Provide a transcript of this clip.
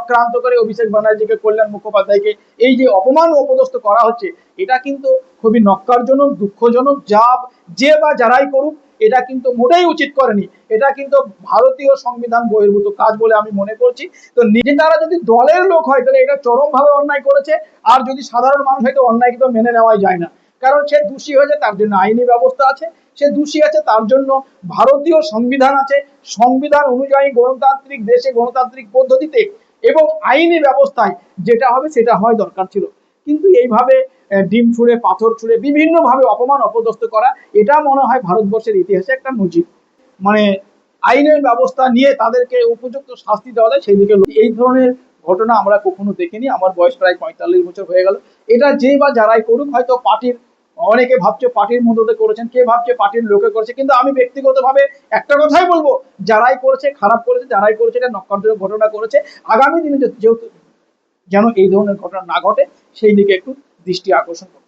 চক্রান্ত করে অভিষেক ব্যানার্জিকে, কল্যাণ মুখোপাধ্যায়কে এই যে অপমান ও অপদস্থ করা হচ্ছে, এটা কিন্তু খুবই নক্কারজনক, দুঃখজনক। যে বা যারাই করুক, এটা কিন্তু মোটেই উচিত করেনি। এটা কিন্তু ভারতীয় সংবিধান বহির্ভূত কাজ বলে আমি মনে করছি। তো নিজে তারা যদি দলের লোক হয় তাহলে এটা চরমভাবে অন্যায় করেছে। আর যদি সাধারণ মানুষ হয় তো অন্যায় কিন্তু মেনে নেওয়াই যায় না, কারণ সে দোষী হয়েছে, তার জন্য আইনি ব্যবস্থা আছে। সে দোষী আছে, তার জন্য ভারতীয় সংবিধান আছে। সংবিধান অনুযায়ী গণতান্ত্রিক দেশে, গণতান্ত্রিক পদ্ধতিতে এবং আইনি ব্যবস্থায় যেটা হবে সেটা হয় দরকার ছিল। কিন্তু এইভাবে ডিম ছুঁড়ে, পাথর ছুঁড়ে, বিভিন্ন ভাবে অপমান অপদস্থ করা, এটা মনে হয় ভারতবর্ষের ইতিহাসে একটা নজির। মানে আইনের ব্যবস্থা নিয়ে তাদেরকে উপযুক্ত শাস্তি দেওয়া যায় সেই দিকে। এই ধরনের ঘটনা আমরা কখনো দেখিনি। আমার বয়স প্রায় 45 বছর হয়ে গেল। এটা যে বা যারাই করুক, হয়তো পার্টির, অনেকে ভাবছে পার্টির মধ্যে করেছেন, কে ভাবছে পার্টির লোকে করেছে, কিন্তু আমি ব্যক্তিগতভাবে একটা কথাই বলবো, যারাই করেছে খারাপ করেছে, যারাই করেছে এটা নক্কারজনক ঘটনা করেছে। আগামী দিনে যেহেতু যেন এই ধরনের ঘটনা না ঘটে সেই দিকে একটু দৃষ্টি আকর্ষণ করতে